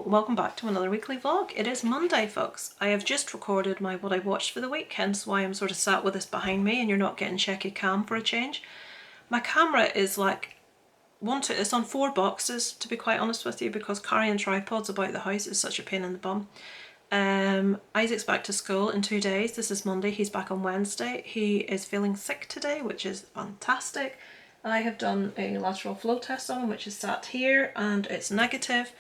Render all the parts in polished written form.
welcome back to another weekly vlog. It is Monday, folks. I have just recorded what I watched for the week, hence why I'm sort of sat with this behind me and you're not getting shaky cam for a change. My camera is like, it's on 4 boxes, to be quite honest with you, because carrying tripods about the house is such a pain in the bum. Isaac's back to school in 2 days. This is Monday, he's back on Wednesday. He is feeling sick today, which is fantastic. I have done a lateral flow test on him, which is sat here, and it's negative.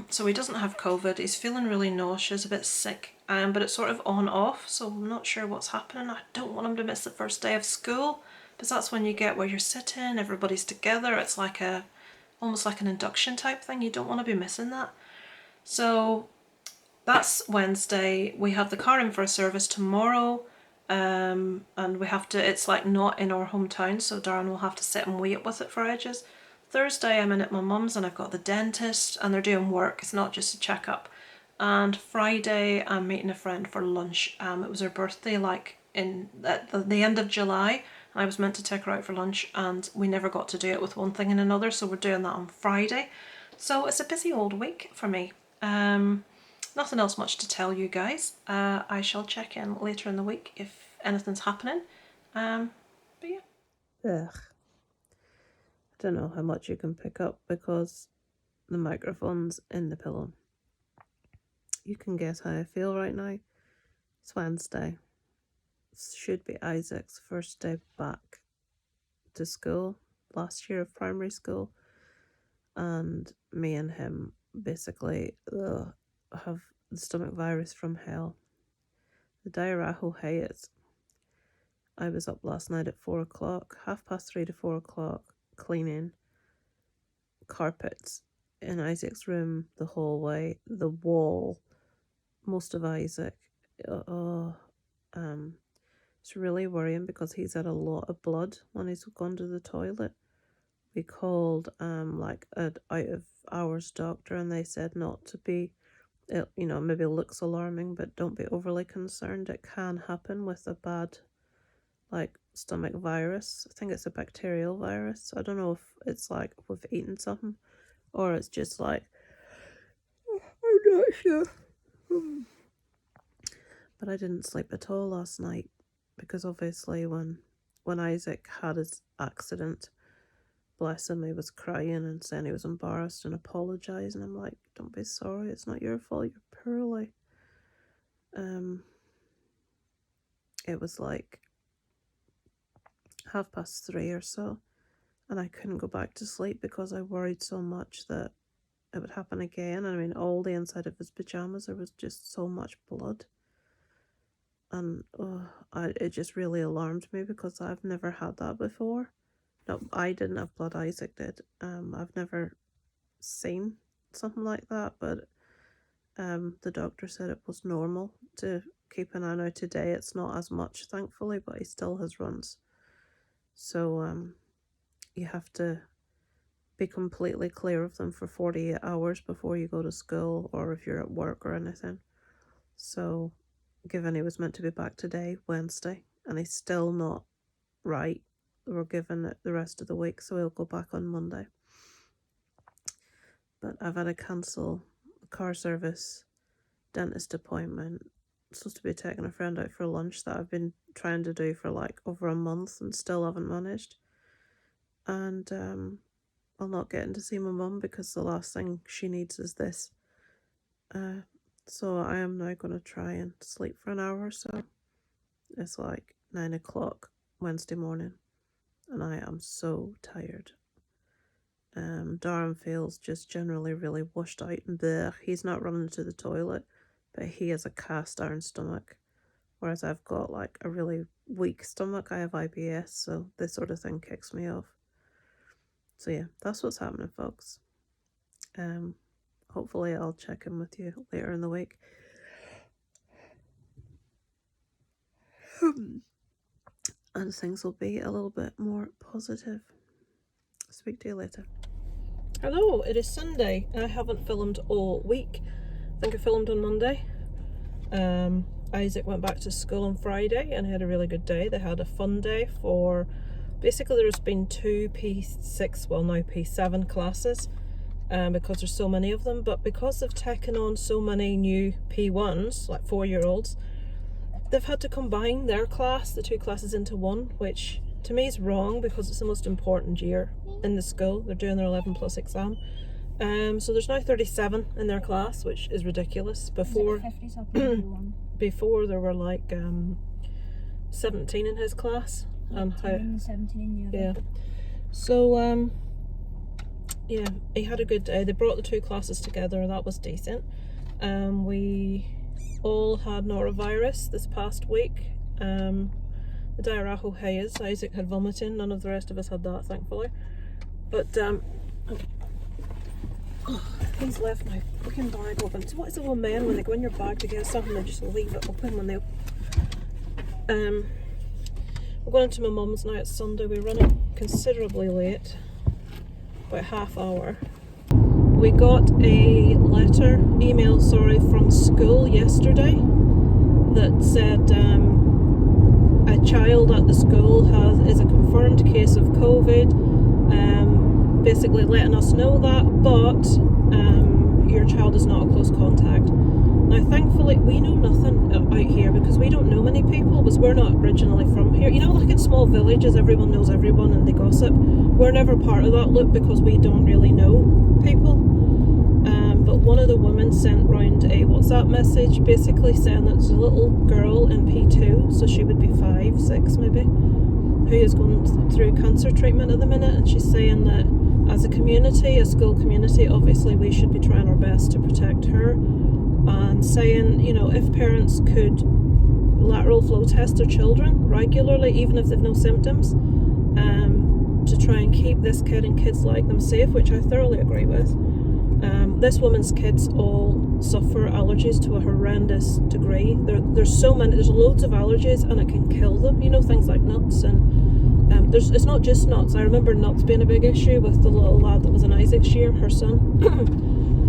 So he doesn't have COVID. He's feeling really nauseous, a bit sick, but it's sort of on off, so I'm not sure what's happening. I don't want him to miss the first day of school, because that's when you get where you're sitting, everybody's together. It's like almost like an induction type thing. You don't want to be missing that. So that's Wednesday. We have the car in for a service tomorrow, and we have to, it's like not in our hometown, so Darren will have to sit and wait with it for ages. Thursday I'm in at my mum's and I've got the dentist and they're doing work, it's not just a checkup. And Friday I'm meeting a friend for lunch. It was her birthday like at the end of July, and I was meant to take her out for lunch and we never got to do it with one thing and another, so we're doing that on Friday. So it's a busy old week for me. Nothing else much to tell you guys. I shall check in later in the week if anything's happening. But yeah. Ugh. I don't know how much you can pick up because the microphone's in the pillow. You can guess how I feel right now. It's Wednesday. It should be Isaac's first day back to school, last year of primary school, and me and him basically have the stomach virus from hell. The diarrhea hates. I was up last night at 4 o'clock, 3:30 to 4 o'clock, cleaning carpets in Isaac's room, the hallway, the wall, most of Isaac. It's really worrying because he's had a lot of blood when he's gone to the toilet. We called like an out of hours doctor and they said not to be, maybe it looks alarming, but don't be overly concerned. It can happen with a bad stomach virus. I think it's a bacterial virus. I don't know if it's like if we've eaten something or it's just like, I'm not sure. But I didn't sleep at all last night because obviously when Isaac had his accident, bless him, he was crying and saying he was embarrassed and apologising. I'm like, don't be sorry, it's not your fault, you're poorly. It was like 3:30 or so, and I couldn't go back to sleep because I worried so much that it would happen again. I mean, all the inside of his pajamas, there was just so much blood, and it just really alarmed me because I've never had that before. No, I didn't have blood, Isaac did. I've never seen something like that, but the doctor said it was normal to keep an eye on. Now today it's not as much, thankfully, but he still has runs. So you have to be completely clear of them for 48 hours before you go to school or if you're at work or anything. So given he was meant to be back today, Wednesday, and he's still not right, we're given it the rest of the week, so he'll go back on Monday. But I've had to cancel the car service, dentist appointment. I'm supposed to be taking a friend out for lunch that I've been trying to do for like over a month and still haven't managed. And I'll not getting to see my mum because the last thing she needs is this. So I am now going to try and sleep for an hour or so. It's like 9 o'clock Wednesday morning and I am so tired. Darren feels just generally really washed out and bleh. He's not running to the toilet, but he has a cast iron stomach, whereas I've got like a really weak stomach. I have IBS, so this sort of thing kicks me off. So yeah, that's what's happening, folks. Hopefully I'll check in with you later in the week. And things will be a little bit more positive. Speak to you later. Hello, it is Sunday. I haven't filmed all week. I think I filmed on Monday. Isaac went back to school on Friday and had a really good day. They had a fun day for, basically there's been 2 P6, well now P7 classes. because there's so many of them. But because they've taken on so many new P1s, like 4-year-olds, they've had to combine their class, the two classes, into one, which to me is wrong because it's the most important year in the school. They're doing their 11 plus exam. So there's now 37 in their class, which is ridiculous. Before before there were like 17 in his class. And 17 in the other. Yeah. So yeah, he had a good day. They brought the two classes together. That was decent. We all had Norovirus this past week. The diarrhea haze. Isaac had vomiting. None of the rest of us had that, thankfully. But he's left my fucking bag open. So what is it with men when they go in your bag to get something, they just leave it open when they... We're going to my mum's now. It's Sunday. We're running considerably late, about half hour. We got a email from school yesterday that said a child at the school is a confirmed case of COVID, basically letting us know that, but your child is not a close contact. Now thankfully we know nothing out here because we don't know many people, because we're not originally from here. You know, like in small villages everyone knows everyone and they gossip. We're never part of that loop because we don't really know people. But one of the women sent round a WhatsApp message basically saying that there's a little girl in P2, so she would be 5, 6 maybe, who is going through cancer treatment at the minute, and she's saying that as a community, a school community, obviously we should be trying our best to protect her, and saying, you know, if parents could lateral flow test their children regularly, even if they've no symptoms, to try and keep this kid and kids like them safe, which I thoroughly agree with. This woman's kids all suffer allergies to a horrendous degree. There's loads of allergies and it can kill them, you know, things like nuts, and it's not just nuts. I remember nuts being a big issue with the little lad that was in Isaac's year, her son.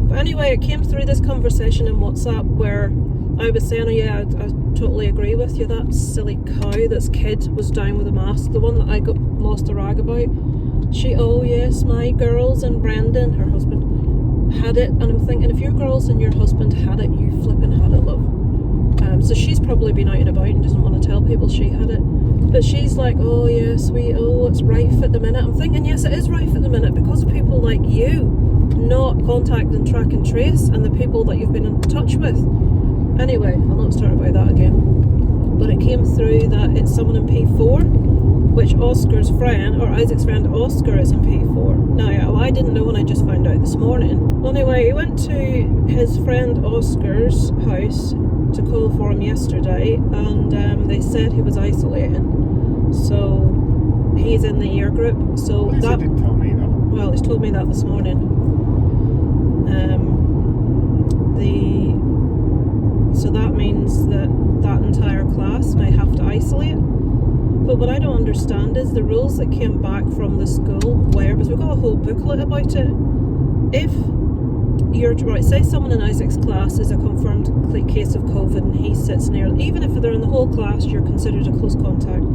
But anyway, it came through this conversation in WhatsApp where I was saying, oh yeah, I totally agree with you, that silly cow, this kid was down with a mask, the one that I got lost a rag about. Oh yes, my girls and Brendan, her husband, had it, and I'm thinking, if your girls and your husband had it, you flipping had it, love. So she's probably been out and about and doesn't want to tell people she had it, but she's like, oh yes, it's rife at the minute. I'm thinking, yes, it is rife at the minute because of people like you not contact and track and trace, and the people that you've been in touch with. Anyway, I'll not start about that again, but it came through that it's someone in P4, which Oscar's friend, or Isaac's friend Oscar, is in P4. Now, I didn't know, and I just found out this morning. Well, anyway, he went to his friend Oscar's house to call for him yesterday, and they said he was isolating. So he's in the year group. So He didn't tell me that. Well, he's told me that this morning. So that means that entire class may have to isolate. But what I don't understand is the rules that came back from the school, because we've got a whole booklet about it. If you're right, say someone in Isaac's class is a confirmed case of COVID and he sits near, even if they're in the whole class, you're considered a close contact.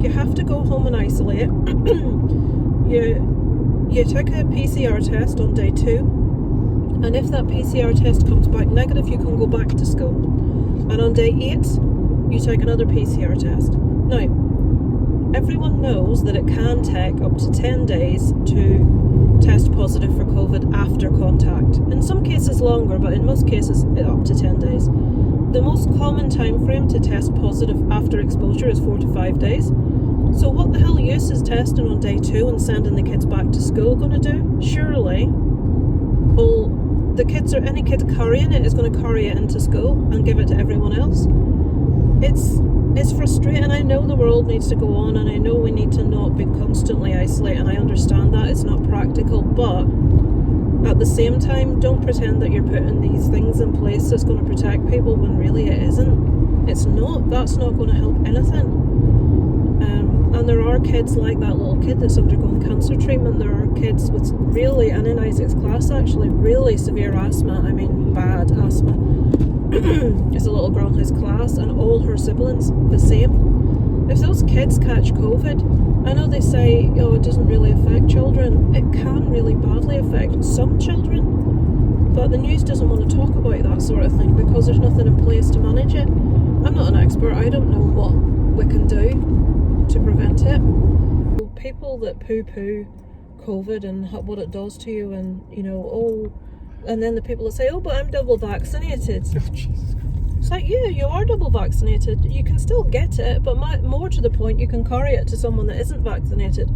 You have to go home and isolate. You take a PCR test on day 2. And if that PCR test comes back negative, you can go back to school. And on day 8, you take another PCR test. Now, everyone knows that it can take up to 10 days to test positive for COVID after contact. In some cases longer, but in most cases up to 10 days. The most common time frame to test positive after exposure is 4 to 5 days. So what the hell use is testing on day 2 and sending the kids back to school going to do? Surely, any kid carrying it is going to carry it into school and give it to everyone else. It's frustrating. I know the world needs to go on, and I know we need to not be constantly isolated, and I understand that it's not practical, but at the same time, don't pretend that you're putting these things in place that's going to protect people when really it isn't. It's not. That's not going to help anything. And there are kids like that little kid that's undergoing cancer treatment. There are kids with really, and in Isaac's class actually, really severe asthma. I mean bad asthma. There's a little girl in his class and all her siblings the same. If those kids catch COVID, I know they say, oh, it doesn't really affect children. It can really badly affect some children, but the news doesn't want to talk about that sort of thing because there's nothing in place to manage it. I'm not an expert, I don't know what we can do to prevent it. People that poo-poo COVID and what it does to you, and you know, oh, and then the people that say, oh, but I'm double vaccinated. Oh, Jesus. It's like, yeah, you are double vaccinated. You can still get it, but more to the point, you can carry it to someone that isn't vaccinated.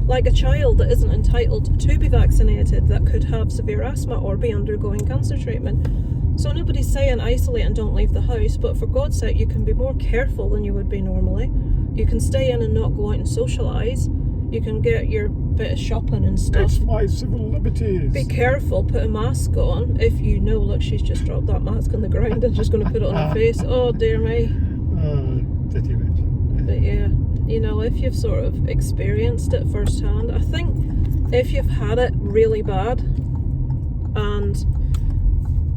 Like a child that isn't entitled to be vaccinated that could have severe asthma or be undergoing cancer treatment. So nobody's saying isolate and don't leave the house, but for God's sake, you can be more careful than you would be normally. You can stay in and not go out and socialise. You can get your bit of shopping and stuff. It's my civil liberties. Be careful, put a mask on if you know, look, she's just dropped that mask on the ground and she's going to put it on her face. Oh dear me. Dirty bitch. But yeah, you know, if you've sort of experienced it firsthand, I think if you've had it really bad, and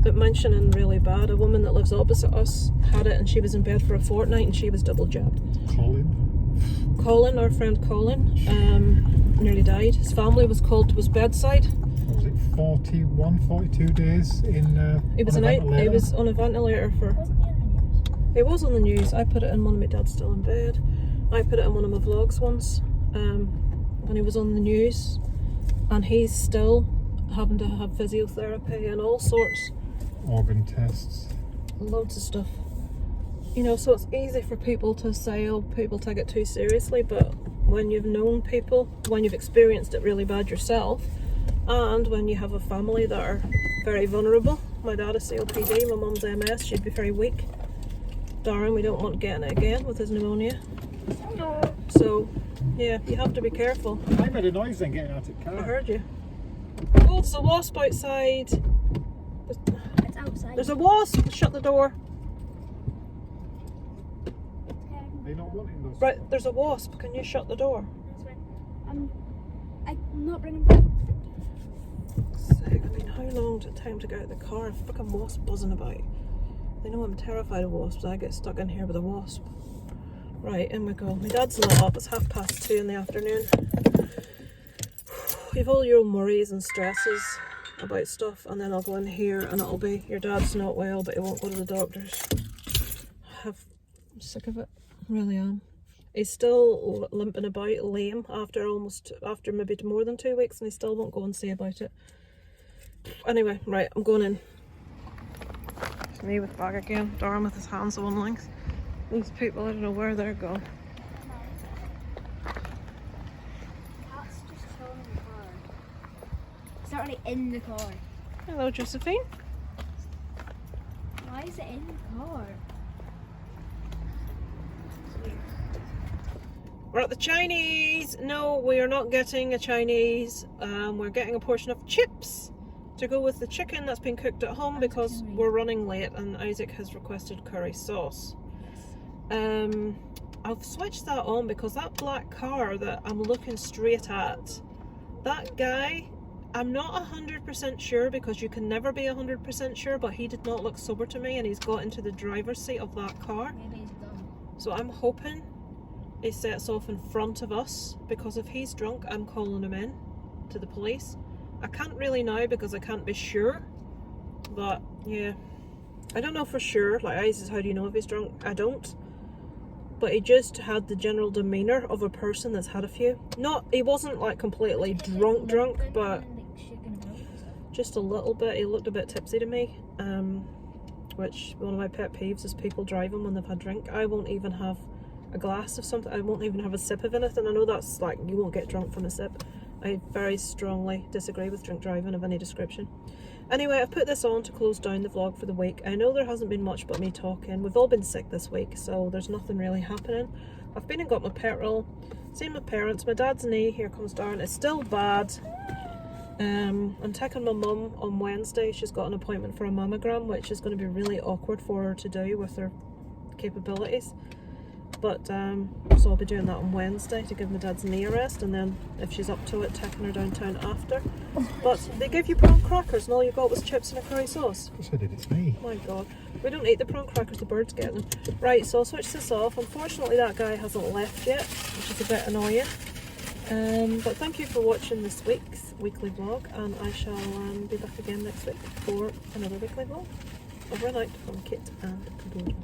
but mentioning really bad, a woman that lives opposite us had it and she was in bed for a fortnight and she was double jabbed. Colin, our friend Colin, nearly died. His family was called to his bedside. What was it, 42 days in He was on a ventilator for... It was on the news. I put it in one of my dad's still in bed. I put it in one of my vlogs once when he was on the news, and he's still having to have physiotherapy and all sorts. Organ tests. Loads of stuff. You know, so it's easy for people to say, oh, people take it too seriously, but when you've known people, when you've experienced it really bad yourself, and when you have a family that are very vulnerable. My dad is COPD, my mum's MS, she'd be very weak. Darren, we don't want getting it again with his pneumonia. So, yeah, you have to be careful. I made a noise then getting out of the car. I heard you. Oh, it's a wasp outside. It's outside. There's a wasp! Shut the door. They're not wanting those. Right, there's a wasp. Can you shut the door? That's right. I'm not bringing back. Sake, I mean, how long does it take to get out of the car? A fucking wasp buzzing about. They know I'm terrified of wasps. I get stuck in here with a wasp. Right, in we go. My dad's not up. It's 2:30 in the afternoon. You've all your own worries and stresses about stuff, and then I'll go in here and it'll be, your dad's not well, but he won't go to the doctors. I'm sick of it. I really am. He's still limping about, lame, after maybe more than 2 weeks, and he still won't go and see about it. Anyway, right, I'm going in. It's me with bag again, Darren with his hands at one length. These people, I don't know where they're going. That's just chilling in the car. It's not really in the car. Hello, Josephine. Why is it in the car? We're at the Chinese. No, we are not getting a Chinese. We're getting a portion of chips to go with the chicken that's been cooked at home because we're running late and Isaac has requested curry sauce. I've switched that on because that black car that I'm looking straight at, that guy, I'm not 100% sure because you can never be 100% sure, but he did not look sober to me and he's got into the driver's seat of that car. Maybe he's done. So I'm hoping he sets off in front of us, because if he's drunk, I'm calling him in to the police. I can't really now because I can't be sure, but yeah, I don't know for sure. Like Isaac, how do you know if he's drunk? I don't. But he just had the general demeanour of a person that's had a few. He wasn't like completely drunk, but just a little bit. He looked a bit tipsy to me, which one of my pet peeves is people driving when they've had drink. I won't even have a glass of something. I won't even have a sip of anything. I know that's like, you won't get drunk from a sip. I very strongly disagree with drink driving of any description. Anyway, I've put this on to close down the vlog for the week. I know there hasn't been much but me talking. We've all been sick this week, so there's nothing really happening. I've been and got my petrol, seen my parents. My dad's knee, here comes Darren, it's still bad. I'm taking my mum on Wednesday. She's got an appointment for a mammogram, which is going to be really awkward for her to do with her capabilities. But so I'll be doing that on Wednesday to give my dad's knee a rest, and then if she's up to it, taking her downtown after. But they give you prawn crackers and all you got was chips and a curry sauce. Of course I did, it's me. My god, we don't eat the prawn crackers, the birds get them. Right, so I'll switch this off. Unfortunately that guy hasn't left yet, which is a bit annoying. But thank you for watching this week's weekly vlog, and I shall be back again next week for another weekly vlog. Over and out from Kit and Bodo.